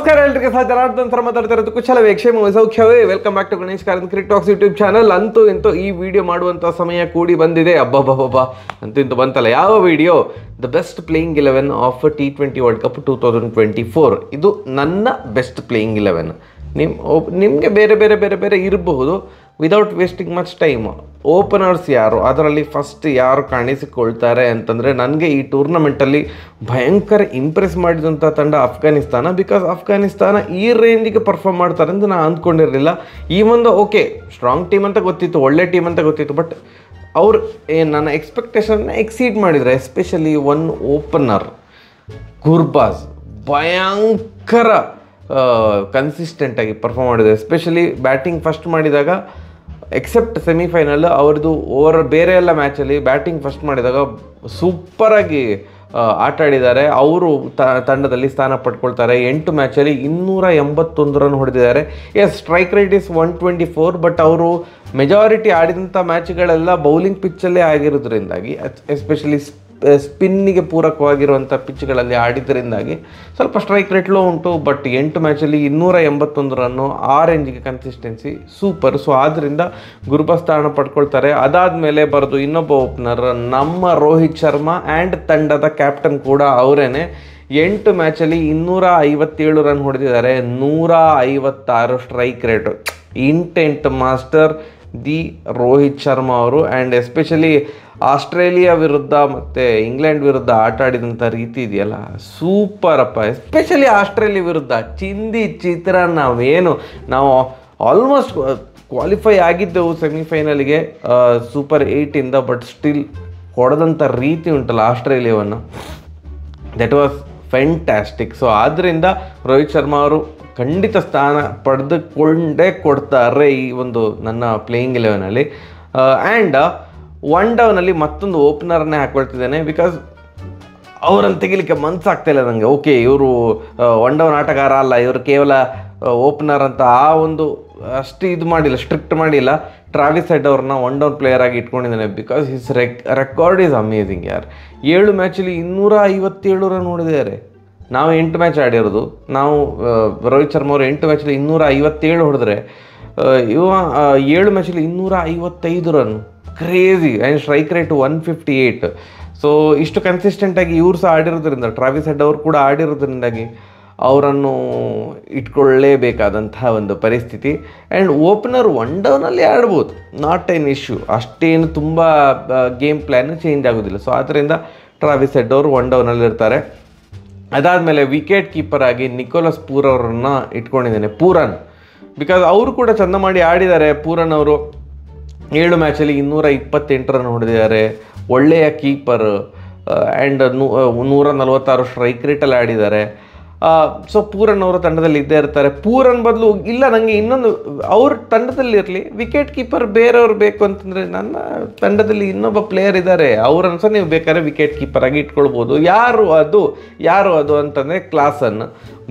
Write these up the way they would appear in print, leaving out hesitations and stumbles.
ನಮಸ್ಕಾರ ಎಲ್ಲರಿಗೆ ಸಹ ಜನಾರ್ದನ್ ಸರ್ ಮಾತಾಡ್ತಾ ಇರೋದು ಕುಶಲವೇ ಕ್ಷೇಮವೇ ಸೌಖ್ಯವೇ. Welcome back to Ganesh Karanth cricket talks YouTube channel. ಅಂತೂ ಇಂತೂ ಈ ವಿಡಿಯೋ ಮಾಡುವಂಥ ಸಮಯ ಕೂಡಿ ಬಂದಿದೆ. ಅಬ್ಬಬ್ಬಬ್ಬ ಅಂತೂ ಇಂತೂ ಬಂತಲ್ಲ. ಯಾವ video? The best playing 11 of T20 world cup 2024. ಇದು ನನ್ನ ಬೆಸ್ಟ್ ಪ್ಲೇಯಿಂಗ್ 11. ನಿಮಗೆ ಬೇರೆ ಬೇರೆ ಬೇರೆ ಬೇರೆ ಇರಬಹುದು. Without wasting much time, openers ಯಾರು, ಅದರಲ್ಲಿ ಫಸ್ಟ್ ಯಾರು ಕಾಣಿಸಿಕೊಳ್ತಾರೆ ಅಂತಂದರೆ, ನನಗೆ ಈ ಟೂರ್ನಮೆಂಟಲ್ಲಿ ಭಯಂಕರ ಇಂಪ್ರೆಸ್ ಮಾಡಿದಂಥ ತಂಡ ಅಫ್ಘಾನಿಸ್ತಾನ. ಬಿಕಾಸ್ ಅಫ್ಘಾನಿಸ್ತಾನ ಈ ರೇಂಜಿಗೆ ಪರ್ಫಾರ್ಮ್ ಮಾಡ್ತಾರೆ ಅಂತ ನಾನು ಅಂದ್ಕೊಂಡಿರಲಿಲ್ಲ. ಈ ಒಂದು ಓಕೆ ಸ್ಟ್ರಾಂಗ್ ಟೀಮ್ ಅಂತ ಗೊತ್ತಿತ್ತು, ಒಳ್ಳೆ ಟೀಮ್ ಅಂತ ಗೊತ್ತಿತ್ತು, ಬಟ್ ಅವರು ನನ್ನ ಎಕ್ಸ್ಪೆಕ್ಟೇಷನ್ನ ಎಕ್ಸೀಡ್ ಮಾಡಿದ್ದಾರೆ. ಎಸ್ಪೆಷಲಿ ಒನ್ ಓಪನರ್ ಗುರ್ಬಾಜ್ ಭಯಂಕರ ಕನ್ಸಿಸ್ಟೆಂಟಾಗಿ ಪರ್ಫಾರ್ಮ್ ಮಾಡಿದೆ. ಎಸ್ಪೆಷಲಿ ಬ್ಯಾಟಿಂಗ್ ಫಸ್ಟ್ ಮಾಡಿದಾಗ, ಎಕ್ಸೆಪ್ಟ್ ಸೆಮಿಫೈನಲ್ ಅವ್ರದ್ದು ಬೇರೆ ಎಲ್ಲ ಮ್ಯಾಚಲ್ಲಿ ಬ್ಯಾಟಿಂಗ್ ಫಸ್ಟ್ ಮಾಡಿದಾಗ ಸೂಪರಾಗಿ ಆಟ ಆಡಿದ್ದಾರೆ. ಅವರು ತಂಡದಲ್ಲಿ ಸ್ಥಾನ ಪಡ್ಕೊಳ್ತಾರೆ. 8 ಮ್ಯಾಚಲ್ಲಿ 281 ರನ್ ಹೊಡೆದಿದ್ದಾರೆ. Yes, strike rate is 124, but ಅವರು ಮೆಜಾರಿಟಿ ಆಡಿದಂಥ ಮ್ಯಾಚ್ಗಳೆಲ್ಲ ಬೌಲಿಂಗ್ ಪಿಚ್ಚಲ್ಲೇ ಆಗಿರೋದ್ರಿಂದಾಗಿ, ಎಸ್ಪೆಷಲಿ ಸ್ಪಿನ್ನಿಗೆ ಪೂರಕವಾಗಿರುವಂಥ ಪಿಚ್ಗಳಲ್ಲಿ ಆಡಿದ್ದರಿಂದಾಗಿ ಸ್ವಲ್ಪ ಸ್ಟ್ರೈಕ್ ರೇಟ್ ಲೋ ಉಂಟು. ಬಟ್ 8 ಮ್ಯಾಚಲ್ಲಿ 281 ರನ್ನು, ಆ ರೇಂಜಿಗೆ ಕನ್ಸಿಸ್ಟೆನ್ಸಿ ಸೂಪರ್. ಸೊ ಆದ್ದರಿಂದ ಗುರ್ಬಾಜ್ ಸ್ಥಾನ ಪಡ್ಕೊಳ್ತಾರೆ. ಅದಾದಮೇಲೆ ಬರೋದು ಇನ್ನೊಬ್ಬ ಓಪನರ್, ನಮ್ಮ ರೋಹಿತ್ ಶರ್ಮಾ ಆ್ಯಂಡ್ ತಂಡದ ಕ್ಯಾಪ್ಟನ್ ಕೂಡ ಅವರೇನೆ. 8 ಮ್ಯಾಚಲ್ಲಿ 257 ರನ್ ಹೊಡೆದಿದ್ದಾರೆ, 156 strike rate. Intent master the Rohit Sharma ಅವರು. ಆ್ಯಂಡ್ ಎಸ್ಪೆಷಲಿ ಆಸ್ಟ್ರೇಲಿಯಾ ವಿರುದ್ಧ ಮತ್ತು ಇಂಗ್ಲೆಂಡ್ ವಿರುದ್ಧ ಆಟ ಆಡಿದಂಥ ರೀತಿ ಇದೆಯಲ್ಲ, ಸೂಪರಪ್ಪ. ಎಸ್ಪೆಷಲಿ ಆಸ್ಟ್ರೇಲಿಯಾ ವಿರುದ್ಧ ನಾವು ಆಲ್ಮೋಸ್ಟ್ ಕ್ವಾಲಿಫೈ ಆಗಿದ್ದೆವು ಸೆಮಿಫೈನಲ್ಗೆ ಸೂಪರ್ 8ಇಂದ. ಬಟ್ ಸ್ಟಿಲ್ ಹೊಡೆದಂಥ ರೀತಿ ಉಂಟಲ್ಲ ಆಸ್ಟ್ರೇಲಿಯಾವನ್ನು, ದಟ್ ವಾಸ್ ಫ್ಯಾಂಟಾಸ್ಟಿಕ್. ಸೊ ಆದ್ದರಿಂದ ರೋಹಿತ್ ಶರ್ಮಾ ಅವರು ಖಂಡಿತ ಸ್ಥಾನ ಪಡೆದುಕೊಂಡೇ ಕೊಡ್ತಾರೆ ಈ ಒಂದು ನನ್ನ ಪ್ಲೇಯಿಂಗ್ 11ಅಲ್ಲಿ. ಆ್ಯಂಡ್ ಒನ್ ಡೌನಲ್ಲಿ ಮತ್ತೊಂದು ಓಪನರನ್ನೇ ಹಾಕ್ಕೊಳ್ತಿದ್ದೇನೆ. ಬಿಕಾಸ್ ಅವರನ್ನು ತೆಗಿಲಿಕ್ಕೆ ಮನಸ್ಸಾಗ್ತಾಯಿಲ್ಲ ನನಗೆ. ಓಕೆ, ಇವರು ಒನ್ ಡೌನ್ ಆಟಗಾರ ಅಲ್ಲ, ಇವರು ಕೇವಲ ಓಪನರ್ ಅಂತ ಆ ಒಂದು ಅಷ್ಟು ಇದು ಮಾಡಿಲ್ಲ, ಸ್ಟ್ರಿಕ್ಟ್ ಮಾಡಿಲ್ಲ. ಟ್ರಾವಿಸ್ ಹೆಡ್ ಅವ್ರನ್ನ ಒನ್ ಡೌನ್ ಪ್ಲೇಯರ್ ಆಗಿ ಇಟ್ಕೊಂಡಿದ್ದಾನೆ. Because his record is amazing ಯಾರ್. 7 ಮ್ಯಾಚಲ್ಲಿ 257 ರನ್ ಹೊಡೆದಿದ್ದಾರೆ. ನಾವು 8 ಮ್ಯಾಚ್ ಆಡಿರೋದು. ರೋಹಿತ್ ಶರ್ಮಾ ಅವರು 8 ಮ್ಯಾಚಲ್ಲಿ 257 ಹೊಡೆದ್ರೆ, 7 ಮ್ಯಾಚಲ್ಲಿ 255 run, crazy. And strike rate 158. So ಇಷ್ಟು ಕನ್ಸಿಸ್ಟೆಂಟಾಗಿ ಇವ್ರು ಸಹ ಆಡಿರೋದ್ರಿಂದ, ಟ್ರಾವಿಸ್ ಹೆಡ್ ಅವರು ಕೂಡ ಆಡಿರೋದ್ರಿಂದಾಗಿ ಅವರನ್ನು ಇಟ್ಕೊಳ್ಳೇಬೇಕಾದಂತಹ ಒಂದು ಪರಿಸ್ಥಿತಿ. ಆ್ಯಂಡ್ ಓಪನರ್ ಒನ್ ಡೌನಲ್ಲಿ ಆಡ್ಬೋದು, ನಾಟ್ ಎನ್ ಇಶ್ಯೂ. ಅಷ್ಟೇನು ತುಂಬ ಗೇಮ್ ಪ್ಲ್ಯಾನ್ ಚೇಂಜ್ ಆಗೋದಿಲ್ಲ. ಸೊ ಆದ್ದರಿಂದ ಟ್ರಾವಿಸ್ ಹೆಡ್ ಅವರು ಒನ್ ಡೌನಲ್ಲಿ ಇರ್ತಾರೆ. ಅದಾದಮೇಲೆ ವಿಕೆಟ್ ಕೀಪರ್ ಆಗಿ ನಿಕೋಲಸ್ ಪೂರ್ ಅವರನ್ನು ಇಟ್ಕೊಂಡಿದ್ದೇನೆ, ಪೂರನ್. ಬಿಕಾಸ್ ಅವರು ಕೂಡ ಚೆಂದ ಮಾಡಿ ಆಡಿದ್ದಾರೆ. ಪೂರನ್ ಅವರು 7 ಮ್ಯಾಚಲ್ಲಿ 228 ರನ್ ಹೊಡೆದಿದ್ದಾರೆ, ಒಳ್ಳೆಯ ಕೀಪರ್. ಆ್ಯಂಡ್ 146 ಸ್ಟ್ರೈಕ್ ರೇಟಲ್ಲಿ ಆಡಿದ್ದಾರೆ. ಸೊ ಪೂರನ್ ಅವರ ತಂಡದಲ್ಲಿ ಇದ್ದೇ ಇರ್ತಾರೆ. ಪೂರನ್ ಬದಲು ಇಲ್ಲ, ನನಗೆ ಇನ್ನೊಂದು ಅವ್ರ ತಂಡದಲ್ಲಿ ಇರಲಿ, ವಿಕೆಟ್ ಕೀಪರ್ ಬೇರೆಯವ್ರು ಬೇಕು ಅಂತಂದರೆ ನನ್ನ ತಂಡದಲ್ಲಿ ಇನ್ನೊಬ್ಬ ಪ್ಲೇಯರ್ ಇದ್ದಾರೆ, ಅವ್ರನ್ನ ಸಹ ನೀವು ಬೇಕಾದ್ರೆ ವಿಕೆಟ್ ಕೀಪರ್ ಆಗಿ ಇಟ್ಕೊಳ್ಬೋದು. ಯಾರು ಅದು ಅಂತಂದರೆ Klaasen.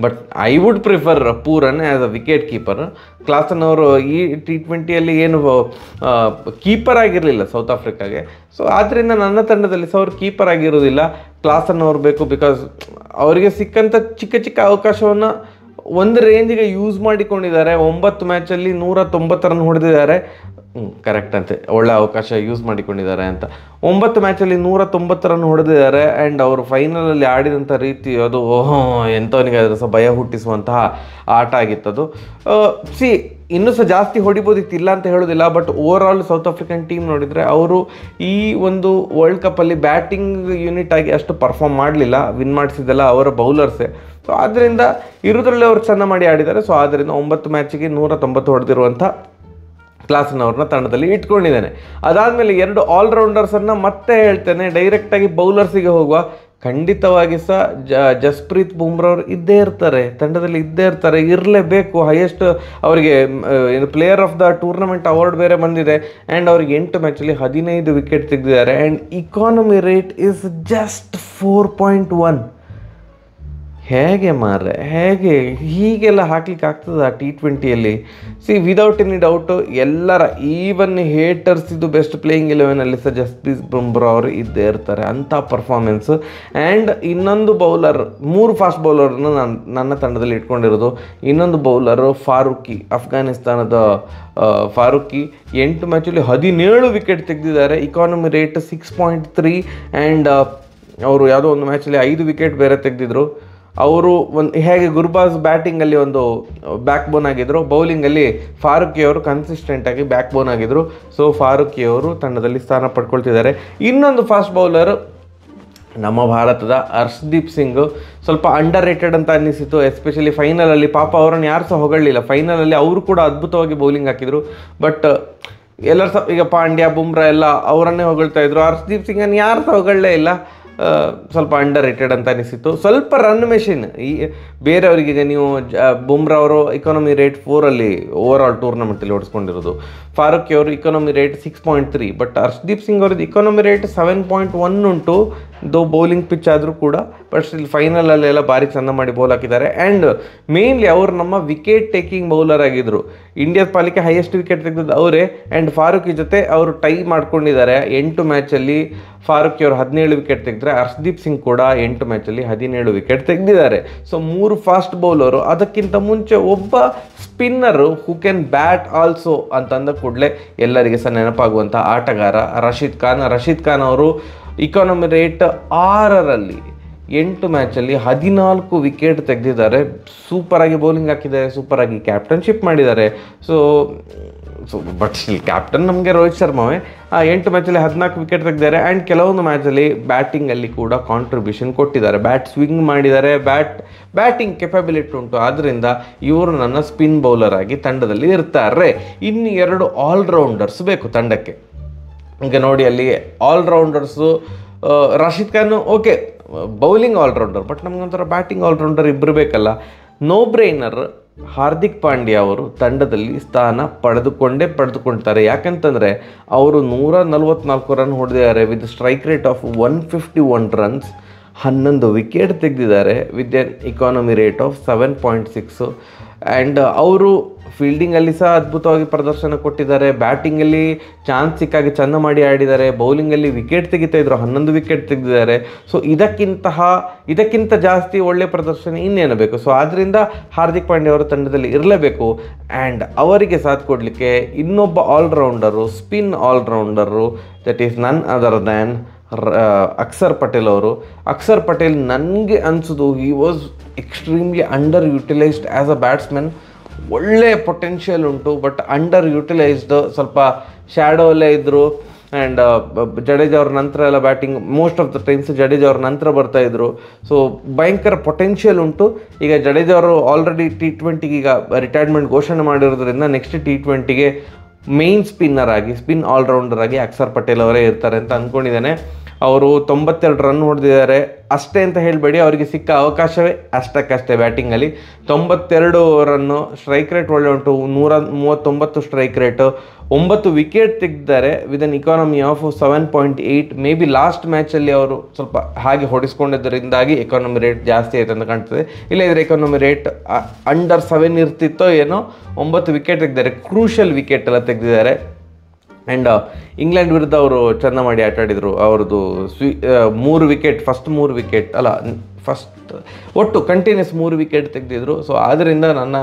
But I would prefer Pooran as a wicket keeper. Klaasen ಅವರು ಈ T20ಯಲ್ಲಿ ಏನು ಕೀಪರ್ ಆಗಿರಲಿಲ್ಲ ಸೌತ್ ಆಫ್ರಿಕಾಗೆ. ಸೊ ಆದ್ದರಿಂದ ನನ್ನ ತಂಡದಲ್ಲಿ ಸಹ ಅವ್ರು ಕೀಪರ್ ಆಗಿರೋದಿಲ್ಲ, ಕ್ಲಾಸನ್ ಅವ್ರು ಬೇಕು. ಬಿಕಾಸ್ ಅವರಿಗೆ ಸಿಕ್ಕಂಥ ಚಿಕ್ಕ ಚಿಕ್ಕ ಅವಕಾಶವನ್ನು ಒಂದು ರೇಂಜಿಗೆ ಯೂಸ್ ಮಾಡಿಕೊಂಡಿದ್ದಾರೆ. 9 ಮ್ಯಾಚಲ್ಲಿ 190 ರನ್ ಹೊಡೆದಿದ್ದಾರೆ. ಕರೆಕ್ಟ್ ಅಂತೆ, ಒಳ್ಳೆ ಅವಕಾಶ ಯೂಸ್ ಮಾಡಿಕೊಂಡಿದ್ದಾರೆ ಅಂತ. 9 ಮ್ಯಾಚಲ್ಲಿ 190 ರನ್ ಹೊಡೆದಿದ್ದಾರೆ. ಆ್ಯಂಡ್ ಅವರು ಫೈನಲಲ್ಲಿ ಆಡಿದಂಥ ರೀತಿ ಅದು ಎಂಥವನಿಗೆ ಅದರ ಸಹ ಭಯ ಹುಟ್ಟಿಸುವಂತಹ ಆಟ ಆಗಿತ್ತದು. ಇನ್ನೂ ಸಹ ಜಾಸ್ತಿ ಹೊಡಿಬೋದಿತ್ತು, ಇಲ್ಲ ಅಂತ ಹೇಳೋದಿಲ್ಲ. But over all south African team ನೋಡಿದರೆ ಅವರು ಈ ಒಂದು ವರ್ಲ್ಡ್ ಕಪ್ಪಲ್ಲಿ ಬ್ಯಾಟಿಂಗ್ ಯೂನಿಟ್ ಆಗಿ ಅಷ್ಟು ಪರ್ಫಾರ್ಮ್ ಮಾಡಲಿಲ್ಲ. ವಿನ್ ಮಾಡಿಸಿದ್ದೆಲ್ಲ ಅವರ ಬೌಲರ್ಸೇ. ಸೊ ಆದ್ದರಿಂದ ಇರೋದ್ರಲ್ಲಿ ಅವರು ಚೆಂದ ಮಾಡಿ ಆಡಿದ್ದಾರೆ. ಸೊ ಆದ್ದರಿಂದ 9 ಮ್ಯಾಚಿಗೆ 190 ಹೊಡೆದಿರುವಂಥ ಕ್ಲಾಸನ್ನವ್ರನ್ನ ತಂಡದಲ್ಲಿ ಇಟ್ಕೊಂಡಿದ್ದೇನೆ. ಅದಾದಮೇಲೆ 2 ಆಲ್ರೌಂಡರ್ಸನ್ನು ಮತ್ತೆ ಹೇಳ್ತೇನೆ. ಡೈರೆಕ್ಟಾಗಿ ಬೌಲರ್ಸಿಗೆ ಹೋಗುವ, ಖಂಡಿತವಾಗಿ ಸಹ ಜಸ್ಪ್ರೀತ್ ಬುಮ್ರಾ ಅವರು ತಂಡದಲ್ಲಿ ಇದ್ದೇ ಇರ್ತಾರೆ, ಇರಲೇಬೇಕು. ಹೈಯೆಸ್ಟ್ ಅವರಿಗೆ player of the tournament award ಬೇರೆ ಬಂದಿದೆ. ಆ್ಯಂಡ್ ಅವ್ರಿಗೆ 8 ಮ್ಯಾಚಲ್ಲಿ 15 ವಿಕೆಟ್ ತೆಗೆದಿದ್ದಾರೆ. And economy rate is just 4.1. ಹೇಗೆ ಮಾರ್ರೆ, ಹೇಗೆ ಹೀಗೆಲ್ಲ ಹಾಕ್ಲಿಕ್ಕೆ ಆಗ್ತದ T20ಯಲ್ಲಿ? ವಿದೌಟ್ ಎನಿ ಡೌಟು ಎಲ್ಲರ ಈವನ್ ಹೇಟರ್ಸ್ ಇದು ಬೆಸ್ಟ್ ಪ್ಲೇಯಿಂಗ್ 11ಅಲ್ಲಿ ಸಹ ಜಸ್ಪ್ರೀತ್ ಬುಮ್ರಾ ಅವರು ಇದ್ದೇ ಇರ್ತಾರೆ. ಅಂಥ ಪರ್ಫಾರ್ಮೆನ್ಸು. ಆ್ಯಂಡ್ ಇನ್ನೊಂದು ಬೌಲರ್, 3 ಫಾಸ್ಟ್ ಬೌಲರ್ನ ನನ್ನ ತಂಡದಲ್ಲಿ ಇಟ್ಕೊಂಡಿರೋದು. ಇನ್ನೊಂದು ಬೌಲರು ಫಾರೂಕಿ, ಅಫ್ಘಾನಿಸ್ತಾನದ ಫಾರೂಕಿ. 8 ಮ್ಯಾಚಲ್ಲಿ 17 ವಿಕೆಟ್ ತೆಗೆದಿದ್ದಾರೆ. Economy rate 6.3. ಆ್ಯಂಡ್ ಅವರು ಯಾವುದೋ ಒಂದು ಮ್ಯಾಚಲ್ಲಿ 5 ವಿಕೆಟ್ ಬೇರೆ ತೆಗೆದಿದ್ರು. ಅವರು ಹೇಗೆ ಗುರ್ಬಾಜ್ ಬ್ಯಾಟಿಂಗಲ್ಲಿ ಒಂದು ಬ್ಯಾಕ್ ಬೋನ್ ಆಗಿದ್ದರು, ಬೌಲಿಂಗಲ್ಲಿ ಫಾರೂಕಿ ಅವರು ಕನ್ಸಿಸ್ಟೆಂಟಾಗಿ ಬ್ಯಾಕ್ ಬೋನ್ ಆಗಿದ್ದರು. ಸೊ ಫಾರೂಕಿ ಅವರು ತಂಡದಲ್ಲಿ ಸ್ಥಾನ ಪಡ್ಕೊಳ್ತಿದ್ದಾರೆ. ಇನ್ನೊಂದು ಫಾಸ್ಟ್ ಬೌಲರ್ ನಮ್ಮ ಭಾರತದ ಹರ್ಷದೀಪ್ ಸಿಂಗ್. ಸ್ವಲ್ಪ ಅಂಡರ್ ರೇಟೆಡ್ ಅಂತ ಅನ್ನಿಸಿತು, ಎಸ್ಪೆಷಲಿ ಫೈನಲಲ್ಲಿ. ಪಾಪ ಅವರನ್ನು ಯಾರು ಸಹ ಹೊಗಳಲಿಲ್ಲ. ಫೈನಲಲ್ಲಿ ಅವರು ಕೂಡ ಅದ್ಭುತವಾಗಿ ಬೌಲಿಂಗ್ ಹಾಕಿದರು. ಬಟ್ ಎಲ್ಲರೂ ಸಹ ಈಗ ಪಾಂಡ್ಯ, ಬುಮ್ರಾ ಎಲ್ಲ ಅವರನ್ನೇ ಹೊಗಳ್ತಾ ಇದ್ರು. ಹರ್ಷದೀಪ್ ಸಿಂಗನ್ನು ಯಾರು ಸಹ ಹೊಗಳಲೇ ಇಲ್ಲ. ಸ್ವಲ್ಪ ಅಂಡರ್ ರೇಟೆಡ್ ಅಂತ ಅನಿಸಿತ್ತು. ಸ್ವಲ್ಪ ರನ್ ಮೆಷಿನ್ ಈ ಬೇರೆಯವರಿಗೆ. ನೀವು ಬುಮ್ರಾ ಅವರು ಇಕಾನಮಿ ರೇಟ್ 4 ಓವರ್ ಆಲ್ ಟೂರ್ನಮೆಂಟಲ್ಲಿ ಓಡಿಸ್ಕೊಂಡಿರೋದು. ಫಾರೂಕಿ ಅವರು economy rate 6.3. But Harshdeep Singh ಅವ್ರದ್ದು ಇಕಾನಮಿ ರೇಟ್ 7.1 ಉಂಟು. ಬೌಲಿಂಗ್ ಪಿಚ್ ಆದರೂ ಕೂಡ. ಬಟ್ ಸ್ಟಿಲ್ ಫೈನಲಲ್ಲೆಲ್ಲ ಭಾರಿ ಚೆಂದ ಮಾಡಿ ಬೌಲ್ ಹಾಕಿದ್ದಾರೆ. ಆ್ಯಂಡ್ ಮೇನ್ಲಿ ಅವರು ನಮ್ಮ ವಿಕೆಟ್ ಟೇಕಿಂಗ್ ಬೌಲರ್ ಆಗಿದ್ದರು. ಇಂಡಿಯಾದ ಪಾಲಿಕೆ ಹೈಯೆಸ್ಟ್ ವಿಕೆಟ್ ತೆಗೆದದ್ದು ಅವರೇ. ಆ್ಯಂಡ್ ಫಾರೂಕಿ ಜೊತೆ ಅವರು ಟೈ ಮಾಡ್ಕೊಂಡಿದ್ದಾರೆ. 8 ಮ್ಯಾಚಲ್ಲಿ ಫಾರೂಕಿ ಅವರು 17 ವಿಕೆಟ್ ತೆಗೆದ್ರೆ, ಹರ್ಷದೀಪ್ ಸಿಂಗ್ ಕೂಡ 8 ಮ್ಯಾಚಲ್ಲಿ 17 ವಿಕೆಟ್ ತೆಗೆದಿದ್ದಾರೆ. So 3 fast bowler. ಅದಕ್ಕಿಂತ ಮುಂಚೆ ಒಬ್ಬ spinner who can bat also ಅಂತಂದ ಕೂಡಲೇ ಎಲ್ಲರಿಗೆ ಸಹ ನೆನಪಾಗುವಂಥ ಆಟಗಾರ ರಶೀದ್ ಖಾನ್ ಅವರು ಇಕಾನಮಿ ರೇಟ್ 6ರಲ್ಲಿ 8 ಮ್ಯಾಚಲ್ಲಿ 14 ವಿಕೆಟ್ ತೆಗೆದಿದ್ದಾರೆ. ಸೂಪರಾಗಿ ಬೌಲಿಂಗ್ ಹಾಕಿದ್ದಾರೆ, ಸೂಪರಾಗಿ ಕ್ಯಾಪ್ಟನ್ಶಿಪ್ ಮಾಡಿದ್ದಾರೆ. ಸೊ ಬಟ್ ಸ್ಟಿಲ್ ಕ್ಯಾಪ್ಟನ್ ನಮಗೆ ರೋಹಿತ್ ಶರ್ಮಾವೇ. 8 ಮ್ಯಾಚಲ್ಲಿ 14 ವಿಕೆಟ್ ತೆಗೆದಿದ್ದಾರೆ. ಆ್ಯಂಡ್ ಕೆಲವೊಂದು ಮ್ಯಾಚಲ್ಲಿ ಬ್ಯಾಟಿಂಗಲ್ಲಿ ಕೂಡ ಕಾಂಟ್ರಿಬ್ಯೂಷನ್ ಕೊಟ್ಟಿದ್ದಾರೆ. ಬ್ಯಾಟ್ ಸ್ವಿಂಗ್ ಮಾಡಿದ್ದಾರೆ, ಬ್ಯಾಟಿಂಗ್ ಕೆಪಬಿಲಿಟಿ ಉಂಟು. ಆದ್ದರಿಂದ ಇವರು ನನ್ನ ಸ್ಪಿನ್ ಬೌಲರ್ ಆಗಿ ತಂಡದಲ್ಲಿ ಇರ್ತಾರೆ. ಇನ್ನು 2 ಆಲ್ರೌಂಡರ್ಸ್ ಬೇಕು ತಂಡಕ್ಕೆ. ಈಗ ನೋಡಿ, ಅಲ್ಲಿ allrounders Rashid Khan okay, bowling allrounder. But ನಮಗೊಂಥರ ಬ್ಯಾಟಿಂಗ್ ಆಲ್ರೌಂಡರ್ ಇಬ್ಬರು ಬೇಕಲ್ಲ. ನೋ ಬ್ರೈನರ್ ಹಾರ್ದಿಕ್ ಪಾಂಡ್ಯ ಅವರು ತಂಡದಲ್ಲಿ ಸ್ಥಾನ ಪಡೆದುಕೊಳ್ತಾರೆ. ಯಾಕಂತಂದರೆ ಅವರು 144 ರನ್ ಹೊಡೆದಿದ್ದಾರೆ with strike rate of 151 runs. 11 wicket ತೆಗೆದಿದ್ದಾರೆ with an economy rate of 7.6. And ಅವರು ಫೀಲ್ಡಿಂಗಲ್ಲಿ ಸಹ ಅದ್ಭುತವಾಗಿ ಪ್ರದರ್ಶನ ಕೊಟ್ಟಿದ್ದಾರೆ. ಬ್ಯಾಟಿಂಗಲ್ಲಿ ಚಾನ್ಸ್ ಸಿಕ್ಕಾಗಿ ಚೆಂದ ಮಾಡಿ ಆಡಿದ್ದಾರೆ. ಬೌಲಿಂಗಲ್ಲಿ ವಿಕೆಟ್ ತೆಗಿತಾಯಿದ್ರು, 11 ವಿಕೆಟ್ ತೆಗೆದಿದ್ದಾರೆ. ಸೊ ಇದಕ್ಕಿಂತ ಜಾಸ್ತಿ ಒಳ್ಳೆಯ ಪ್ರದರ್ಶನ ಇನ್ನೇನು ಬೇಕು? ಸೊ ಆದ್ದರಿಂದ ಹಾರ್ದಿಕ್ ಪಾಂಡ್ಯ ಅವರ ತಂಡದಲ್ಲಿ ಇರಲೇಬೇಕು. ಆ್ಯಂಡ್ ಅವರಿಗೆ ಸಾಥ್ ಕೊಡಲಿಕ್ಕೆ ಇನ್ನೊಬ್ಬ allrounder, spin allrounder, that is none other than Akshar Patel ಅವರು. ಅಕ್ಷರ್ ಪಟೇಲ್ ನನಗೆ ಅನಿಸೋದು he was extremely underutilised as a batsman. ಒಳ್ಳೆ ಪೊಟೆನ್ಷಿಯಲ್ ಉಂಟು, ಬಟ್ ಅಂಡರ್ ಯುಟಿಲೈಸ್ಡ್. ಸ್ವಲ್ಪ ಶ್ಯಾಡೋ ಅಲ್ಲೇ ಇದ್ದರು. ಆ್ಯಂಡ್ ಜಡೇಜಾ ಅವ್ರ ನಂತರ ಎಲ್ಲ batting most of the times Jadeja ಅವ್ರ ನಂತರ ಬರ್ತಾಯಿದ್ರು. ಸೊ ಭಯಂಕರ ಪೊಟೆನ್ಷಿಯಲ್ ಉಂಟು. ಈಗ ಜಡೇಜಾ ಅವರು ಆಲ್ರೆಡಿ T20ಗೆ ಈಗ ರಿಟೈರ್ಮೆಂಟ್ ಘೋಷಣೆ ಮಾಡಿರೋದ್ರಿಂದ ನೆಕ್ಸ್ಟ್ T20ಗೆ ಮೇನ್ ಸ್ಪಿನ್ ಆಲ್ರೌಂಡರ್ ಆಗಿ ಅಕ್ಷರ್ ಪಟೇಲ್ ಅವರೇ ಇರ್ತಾರೆ ಅಂತ ಅಂದ್ಕೊಂಡಿದ್ದೇನೆ. ಅವರು 92 ರನ್ ಹೊಡೆದಿದ್ದಾರೆ. ಅಷ್ಟೇ ಅಂತ ಹೇಳಬೇಡಿ, ಅವರಿಗೆ ಸಿಕ್ಕ ಅವಕಾಶವೇ ಅಷ್ಟಕ್ಕಷ್ಟೇ ಬ್ಯಾಟಿಂಗಲ್ಲಿ. 92 ರನ್ನು, ಸ್ಟ್ರೈಕ್ ರೇಟ್ ಒಳ್ಳೆ ಉಂಟು, 139 ಸ್ಟ್ರೈಕ್ ರೇಟು, 9 ವಿಕೆಟ್ ತೆಗೆದಿದ್ದಾರೆ with an economy of 7.8. Maybe last ಮ್ಯಾಚಲ್ಲಿ ಅವರು ಸ್ವಲ್ಪ ಹಾಗೆ ಹೊಡಿಸ್ಕೊಂಡಿದ್ದರಿಂದಾಗಿ ಎಕಾನಮಿ ರೇಟ್ ಜಾಸ್ತಿ ಆಯಿತು ಅಂತ ಕಾಣ್ತದೆ. ಇಲ್ಲದಿದ್ದರೆ ಎಕಾನಮಿ ರೇಟ್ ಅಂಡರ್ 7 ಇರ್ತಿತ್ತೋ ಏನೋ. 9 ವಿಕೆಟ್ ತೆಗೆದಿದ್ದಾರೆ, ಕ್ರೂಷಲ್ ವಿಕೆಟ್ ಎಲ್ಲ ತೆಗೆದಿದ್ದಾರೆ. ಆ್ಯಂಡ್ ಇಂಗ್ಲೆಂಡ್ ವಿರುದ್ಧ ಅವರು ಚೆಂದ ಮಾಡಿ ಆಟ ಆಡಿದರು. ಅವ್ರದ್ದು 3 ವಿಕೆಟ್, ಫಸ್ಟ್ ಒಟ್ಟು ಕಂಟಿನ್ಯೂಸ್ 3 ವಿಕೆಟ್ ತೆಗೆದಿದ್ರು. ಸೊ ಆದ್ದರಿಂದ ನನ್ನ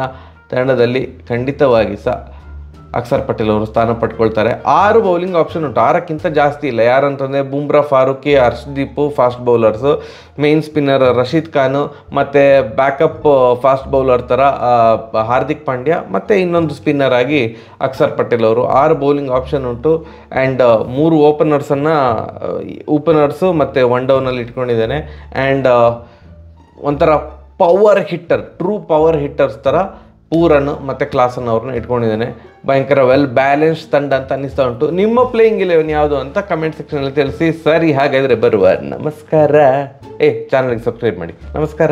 ತಂಡದಲ್ಲಿ ಖಂಡಿತವಾಗಿ ಸಹ ಅಕ್ಷರ್ ಪಟೇಲ್ ಅವರು ಸ್ಥಾನ ಪಡ್ಕೊಳ್ತಾರೆ. 6 ಬೌಲಿಂಗ್ ಆಪ್ಷನ್ ಉಂಟು, 6ಕ್ಕಿಂತ ಜಾಸ್ತಿ ಇಲ್ಲ. ಯಾರಂತಂದರೆ Bumrah, Farooqi, Harshdeep fast bowlers, main spinner Rashid Khan, ಮತ್ತು ಬ್ಯಾಕಪ್ ಫಾಸ್ಟ್ ಬೌಲರ್ ಥರ ಹಾರ್ದಿಕ್ ಪಾಂಡ್ಯ, ಮತ್ತು ಇನ್ನೊಂದು ಸ್ಪಿನ್ನರ್ ಆಗಿ ಅಕ್ಷರ್ ಪಟೇಲ್ ಅವರು. 6 ಬೌಲಿಂಗ್ ಆಪ್ಷನ್ ಉಂಟು. ಆ್ಯಂಡ್ 3 ಓಪನರ್ಸು ಮತ್ತು 1 ಡೌನಲ್ಲಿ ಇಟ್ಕೊಂಡಿದ್ದೇನೆ. ಆ್ಯಂಡ್ ಒಂಥರ ಟ್ರೂ ಪವರ್ ಹಿಟ್ಟರ್ಸ್ ಥರ ಪೂರನ್ ಮತ್ತು ಕ್ಲಾಸನ್ ಅವ್ರನ್ನ ಇಟ್ಕೊಂಡಿದ್ದೇನೆ. ಭಯಂಕರ ವೆಲ್ ಬ್ಯಾಲೆನ್ಸ್ ತಂಡ ಅಂತ ಅನ್ನಿಸ್ತಾ ಉಂಟು. ನಿಮ್ಮ ಪ್ಲೇಯಿಂಗ್ 11 ಯಾವುದು ಅಂತ ಕಮೆಂಟ್ ಸೆಕ್ಷನಲ್ಲಿ ತಿಳಿಸಿ. ಸರಿ, ಹಾಗಾದರೆ ಬರುವ ನಮಸ್ಕಾರ. ಚಾನಲ್ಗೆ ಸಬ್ಸ್ಕ್ರೈಬ್ ಮಾಡಿ. ನಮಸ್ಕಾರ.